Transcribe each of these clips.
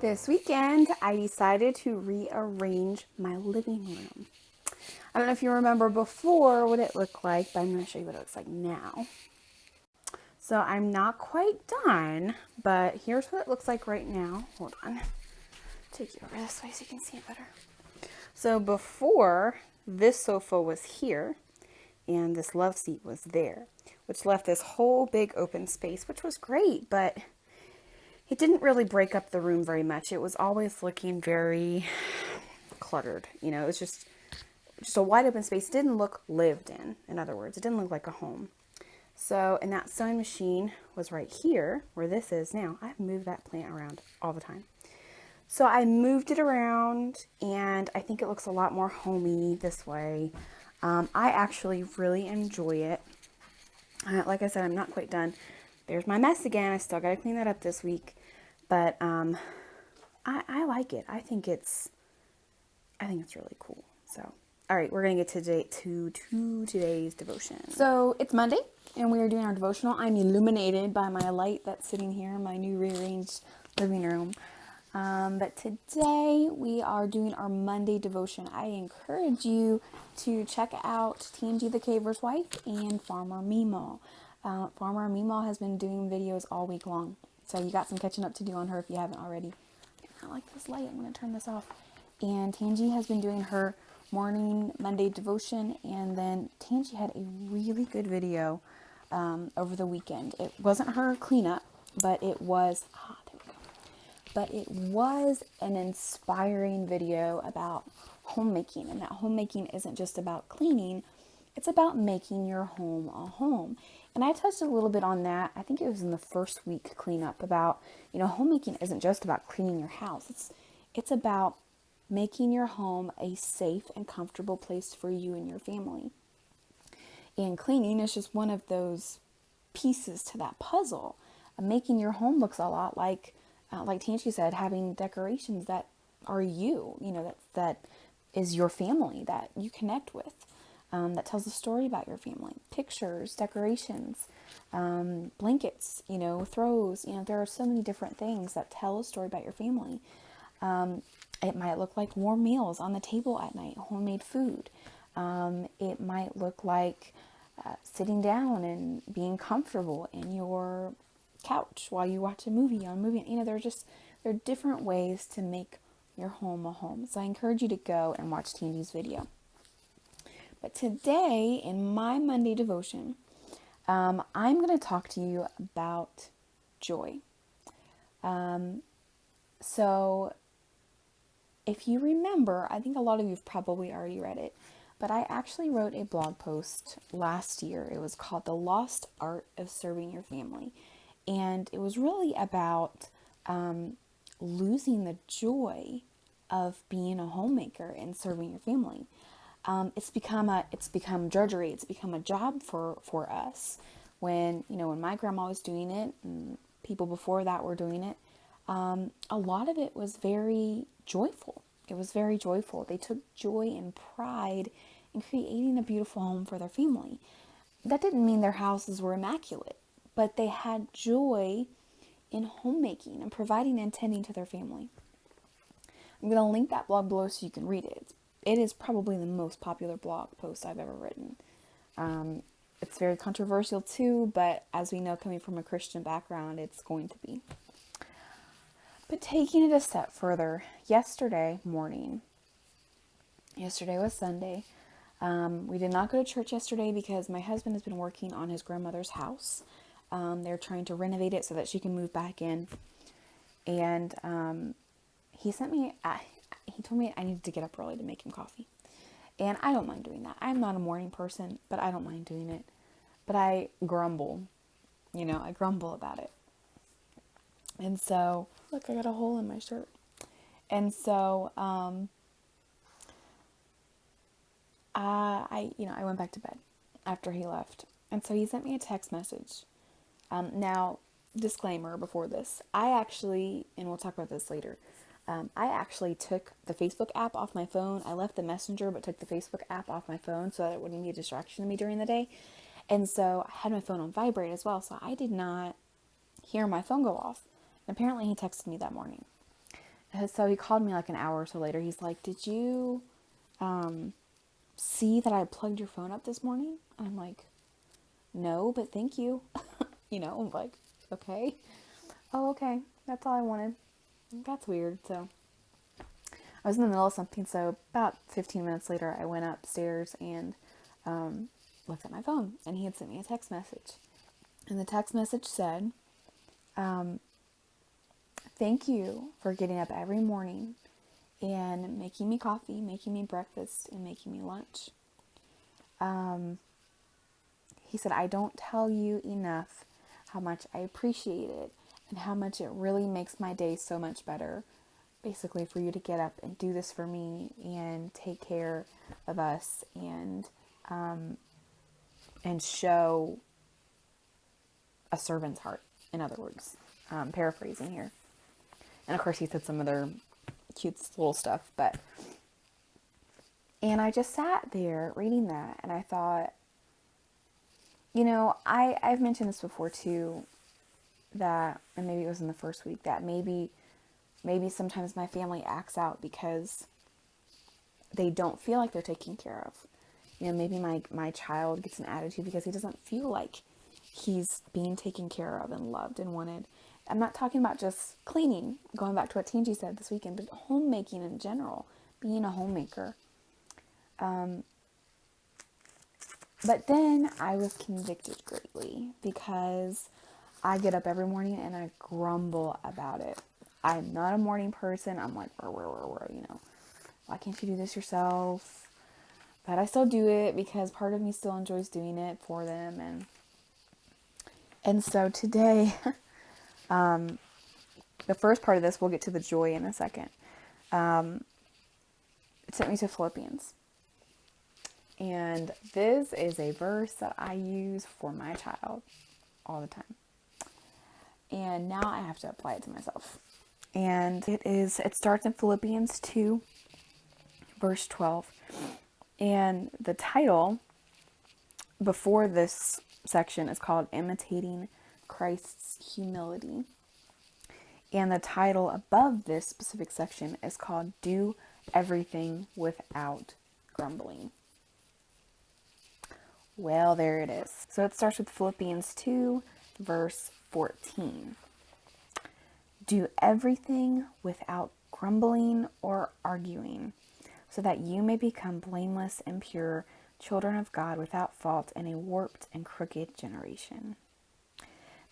This weekend, I decided to rearrange my living room. I don't know if you remember before what it looked like, but I'm going to show you what it looks like now. So I'm not quite done, but here's what it looks like right now. Hold on. Take you over this way so you can see it better. So before, this sofa was here, and this love seat was there, which left this whole big open space, which was great, but it didn't really break up the room very much. It was always looking very cluttered. You know, it was just a wide open space. It didn't look lived in other words. It didn't look like a home. So, and that sewing machine was right here, where this is now. I've moved that plant around all the time. So I moved it around, and I think it looks a lot more homey this way. I actually really enjoy it. Like I said, I'm not quite done. There's my mess again. I still got to clean that up this week. But I like it. I think it's really cool. So, all right, we're going to get to today's devotion. So it's Monday, and we are doing our devotional. I'm illuminated by my light that's sitting here in my new rearranged living room. But today we are doing our Monday devotion. I encourage you to check out Tangi the Caver's Wife and Farmer Meemaw. Farmer Meemaw has been doing videos all week long. So you got some catching up to do on her if you haven't already. I like this light. I'm going to turn this off. And Tangi has been doing her morning Monday devotion. And then Tangi had a really good video over the weekend. It wasn't her cleanup, but it was... there we go. But it was an inspiring video about homemaking. And that homemaking isn't just about cleaning. It's about making your home a home. And I touched a little bit on that. I think it was in the first week cleanup about, homemaking isn't just about cleaning your house. It's about making your home a safe and comfortable place for you and your family. And cleaning is just one of those pieces to that puzzle. Making your home looks a lot like Tangi said, having decorations that are you, that is your family, that you connect with. That tells a story about your family. Pictures, decorations, blankets, throws. There are so many different things that tell a story about your family. It might look like warm meals on the table at night, homemade food. It might look like sitting down and being comfortable in your couch while you watch a movie on a movie. There are different ways to make your home a home. So I encourage you to go and watch Tangi's video. But today, in my Monday devotion, I'm going to talk to you about joy. So, if you remember, I think a lot of you have probably already read it, but I actually wrote a blog post last year. It was called The Lost Art of Serving Your Family. And it was really about losing the joy of being a homemaker and serving your family. It's become drudgery. It's become a job for us. When my grandma was doing it and people before that were doing it, a lot of it was very joyful. It was very joyful. They took joy and pride in creating a beautiful home for their family. That didn't mean their houses were immaculate, but they had joy in homemaking and providing and tending to their family. I'm going to link that blog below so you can read it. It is probably the most popular blog post I've ever written. It's very controversial too, but as we know, coming from a Christian background, it's going to be. But taking it a step further, yesterday was Sunday. We did not go to church yesterday because my husband has been working on his grandmother's house. They're trying to renovate it so that she can move back in. And he told me I needed to get up early to make him coffee. And I don't mind doing that. I'm not a morning person, but I don't mind doing it. but I grumble, I grumble about it. And so, look, I got a hole in my shirt. And so, I went back to bed after he left. And so he sent me a text message. Now, disclaimer before this, I actually, and we'll talk about this later, I actually took the Facebook app off my phone. I left the Messenger, but took the Facebook app off my phone so that it wouldn't be a distraction to me during the day. And so I had my phone on vibrate as well, so I did not hear my phone go off. And apparently he texted me that morning. And so he called me like an hour or so later. He's like, did you see that I plugged your phone up this morning? And I'm like, no, but thank you. I'm like, okay. Oh, okay. That's all I wanted. That's weird. So I was in the middle of something. So about 15 minutes later, I went upstairs and looked at my phone. And he had sent me a text message. And the text message said, thank you for getting up every morning and making me coffee, making me breakfast, and making me lunch. He said, I don't tell you enough how much I appreciate it and how much it really makes my day so much better. Basically, for you to get up and do this for me and take care of us and show a servant's heart, in other words. Paraphrasing here. And of course, he said some other cute little stuff, and I just sat there reading that, and I thought, I've mentioned this before too, that, and maybe it was in the first week, that maybe sometimes my family acts out because they don't feel like they're taken care of. Maybe my child gets an attitude because he doesn't feel like he's being taken care of and loved and wanted. I'm not talking about just cleaning, going back to what Tangi said this weekend, but homemaking in general, being a homemaker. But then I was convicted greatly because I get up every morning and I grumble about it. I'm not a morning person. I'm like, why can't you do this yourself? But I still do it because part of me still enjoys doing it for them. And so today, the first part of this, we'll get to the joy in a second. It sent me to Philippians. And this is a verse that I use for my child all the time. And now I have to apply it to myself. And it starts in Philippians 2, verse 12. And the title before this section is called Imitating Christ's Humility. And the title above this specific section is called Do Everything Without Grumbling. Well, there it is. So it starts with Philippians 2, verse 14. Do everything without grumbling or arguing, so that you may become blameless and pure, children of God without fault in a warped and crooked generation.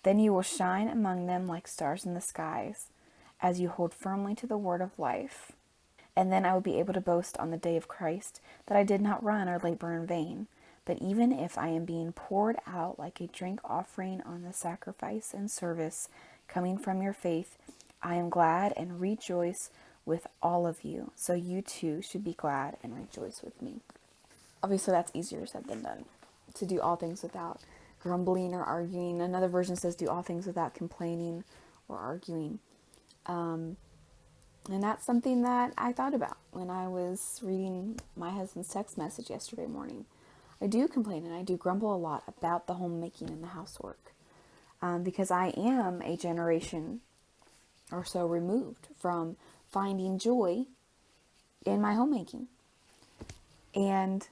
Then you will shine among them like stars in the skies, as you hold firmly to the word of life. And then I will be able to boast on the day of Christ that I did not run or labor in vain. But even if I am being poured out like a drink offering on the sacrifice and service coming from your faith, I am glad and rejoice with all of you. So you too should be glad and rejoice with me. Obviously, that's easier said than done, to do all things without grumbling or arguing. Another version says do all things without complaining or arguing. And that's something that I thought about when I was reading my husband's text message yesterday morning. I do complain and I do grumble a lot about the homemaking and the housework because I am a generation or so removed from finding joy in my homemaking. And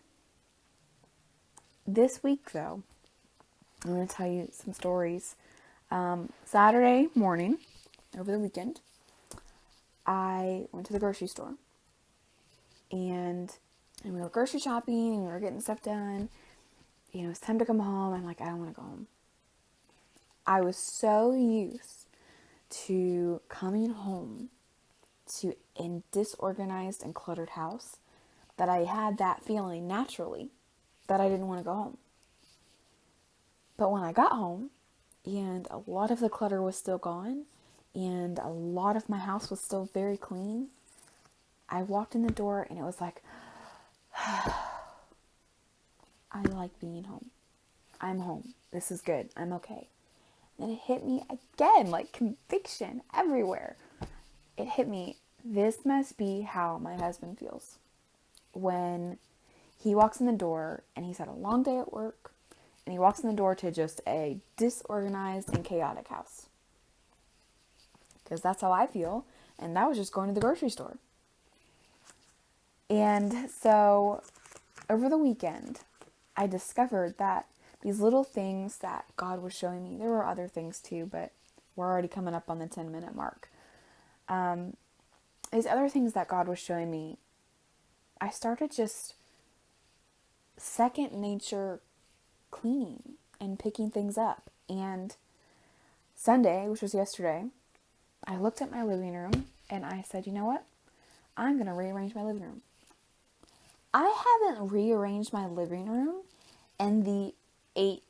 this week, though, I'm going to tell you some stories. Saturday morning, over the weekend, I went to the grocery store. And we were grocery shopping and we were getting stuff done. It's time to come home. I'm like, I don't want to go home. I was so used to coming home to a disorganized and cluttered house that I had that feeling naturally that I didn't want to go home. But when I got home and a lot of the clutter was still gone and a lot of my house was still very clean, I walked in the door and it was like, I like being home. I'm home. This is good. I'm okay. And it hit me again, like conviction everywhere. It hit me. This must be how my husband feels when he walks in the door and he's had a long day at work and he walks in the door to just a disorganized and chaotic house. Because that's how I feel. And that was just going to the grocery store. And so over the weekend, I discovered that these little things that God was showing me, there were other things too, but we're already coming up on the 10-minute mark. These other things that God was showing me, I started just second nature cleaning and picking things up. And Sunday, which was yesterday, I looked at my living room and I said, you know what? I'm going to rearrange my living room. I haven't rearranged my living room in the 8+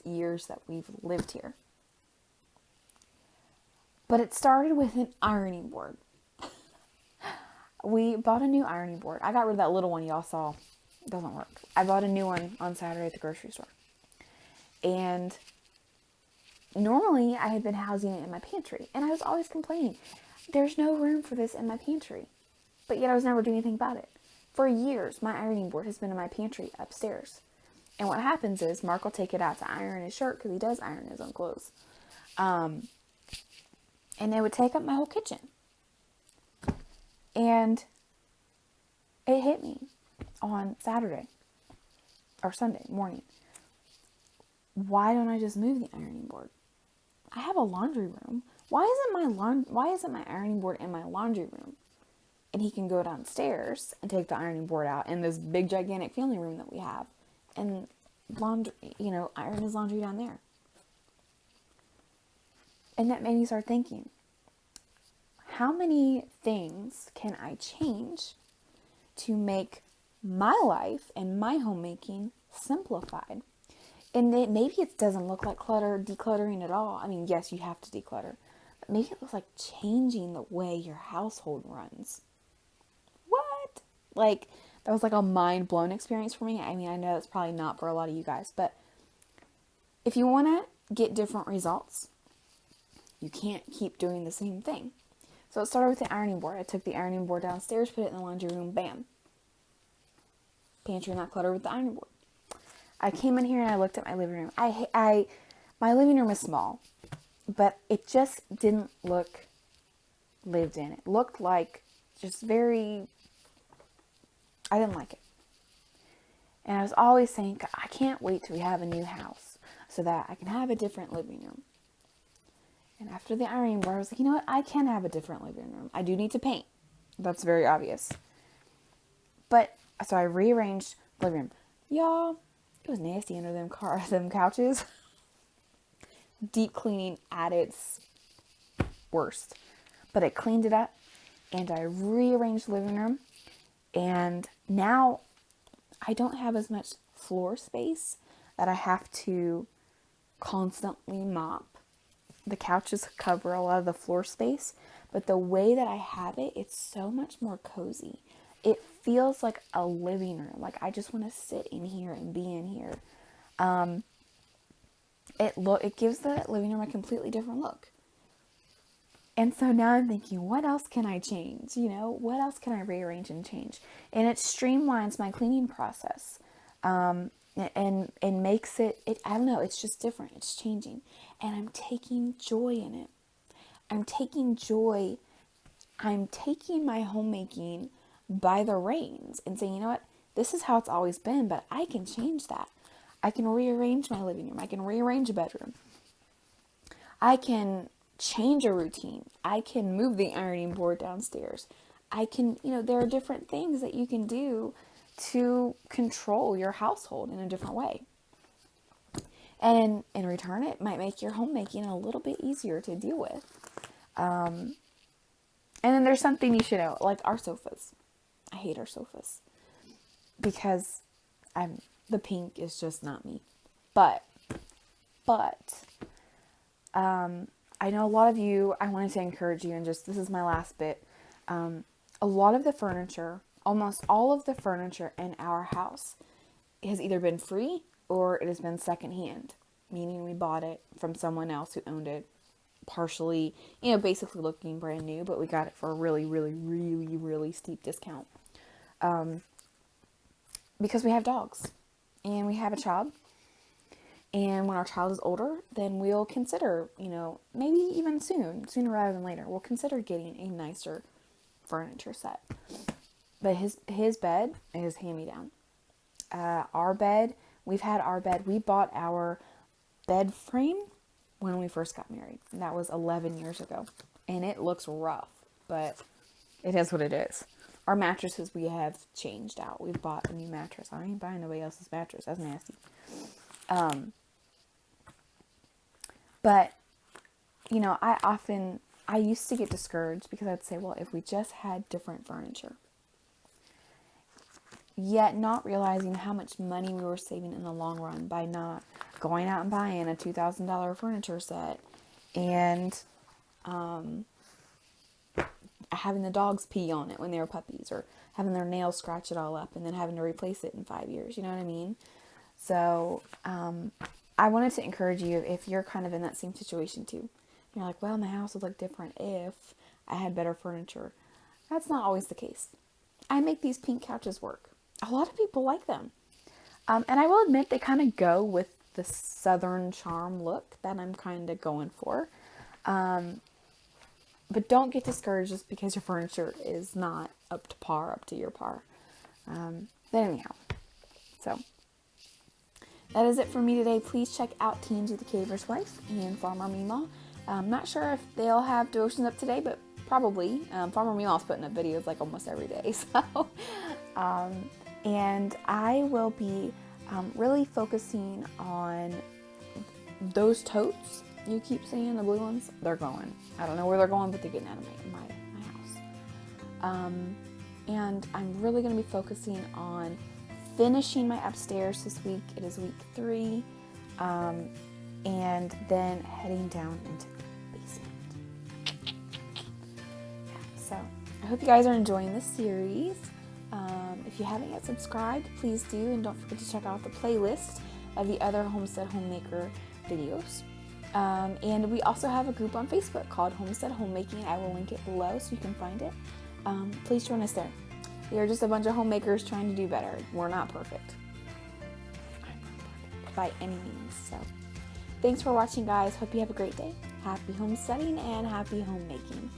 years that we've lived here. But it started with an ironing board. We bought a new ironing board. I got rid of that little one y'all saw. It doesn't work. I bought a new one on Saturday at the grocery store. And normally I had been housing it in my pantry. And I was always complaining, there's no room for this in my pantry. But yet I was never doing anything about it. For years, my ironing board has been in my pantry upstairs. And what happens is Mark will take it out to iron his shirt because he does iron his own clothes. And it would take up my whole kitchen. And it hit me on Saturday or Sunday morning. Why don't I just move the ironing board? I have a laundry room. Why isn't my ironing board in my laundry room? And he can go downstairs and take the ironing board out in this big gigantic family room that we have and iron his laundry down there. And that made me start thinking, how many things can I change to make my life and my homemaking simplified? And maybe it doesn't look like decluttering at all. I mean, yes, you have to declutter. But maybe it looks like changing the way your household runs. What? Like, that was like a mind-blown experience for me. I mean, I know that's probably not for a lot of you guys. But if you want to get different results, you can't keep doing the same thing. So it started with the ironing board. I took the ironing board downstairs, put it in the laundry room, bam. Pantry not cluttered with the ironing board. I came in here and I looked at my living room. My living room is small, but it just didn't look lived in. It looked like just very, I didn't like it. And I was always saying, I can't wait till we have a new house so that I can have a different living room. And after the ironing board, I was like, you know what? I can have a different living room. I do need to paint. That's very obvious. But, so I rearranged the living room. Y'all, it was nasty under them couches. Deep cleaning at its worst. But I cleaned it up and I rearranged the living room. And now I don't have as much floor space that I have to constantly mop. The couches cover a lot of the floor space, but the way that I have it, it's so much more cozy. It feels like a living room. Like I just want to sit in here and be in here. It gives the living room a completely different look. And so now I'm thinking, what else can I change? What else can I rearrange and change? And it streamlines my cleaning process. And makes it, I don't know, it's just different. It's changing. And I'm taking joy in it. I'm taking my homemaking by the reins and saying, you know what, this is how it's always been, but I can change that. I can rearrange my living room. I can rearrange a bedroom. I can change a routine. I can move the ironing board downstairs. I can, there are different things that you can do to control your household in a different way. And in return, it might make your homemaking a little bit easier to deal with. And then there's something you should know, like our sofas. I hate our sofas because the pink is just not me. But But I know a lot of you, I wanted to encourage you, and just, this is my last bit. A lot of the furniture, almost all of the furniture in our house has either been free or it has been secondhand, meaning we bought it from someone else who owned it partially, basically looking brand new, but we got it for a really, really, really, really steep discount. Because we have dogs and we have a child. And when our child is older, then we'll consider, maybe even sooner rather than later, we'll consider getting a nicer furniture set. But his bed is hand-me-down. Our bed, we bought our bed frame when we first got married. And that was 11 years ago. And it looks rough, but it is what it is. Our mattresses we have changed out. We've bought a new mattress. I ain't buying nobody else's mattress. That's nasty. But, I used to get discouraged because I'd say, well, if we just had different furniture. Yet not realizing how much money we were saving in the long run by not going out and buying a $2,000 furniture set and having the dogs pee on it when they were puppies, or having their nails scratch it all up and then having to replace it in 5 years. You know what I mean? So I wanted to encourage you, if you're kind of in that same situation too. You're like, well, my house would look different if I had better furniture. That's not always the case. I make these pink couches work. A lot of people like them. And I will admit they kind of go with the Southern charm look that I'm kind of going for. But don't get discouraged just because your furniture is not up to your par. But anyhow, so that is it for me today. Please check out Tangi the Caver's Wife and Farmer Meemaw. I'm not sure if they'll have devotions up today, but probably. Farmer Meemaw's putting up videos like almost every day. So, and I will be really focusing on those totes you keep seeing, the blue ones. They're going. I don't know where they're going, but they're getting out of my house. And I'm really going to be focusing on finishing my upstairs this week. It is week 3. And then heading down into the basement. So I hope you guys are enjoying this series. If you haven't yet subscribed, please do. And don't forget to check out the playlist of the other Homestead Homemaker videos. And we also have a group on Facebook called Homestead Homemaking. I will link it below so you can find it. Please join us there. We are just a bunch of homemakers trying to do better. We're not perfect. I'm not perfect by any means. So thanks for watching, guys. Hope you have a great day. Happy homesteading and happy homemaking.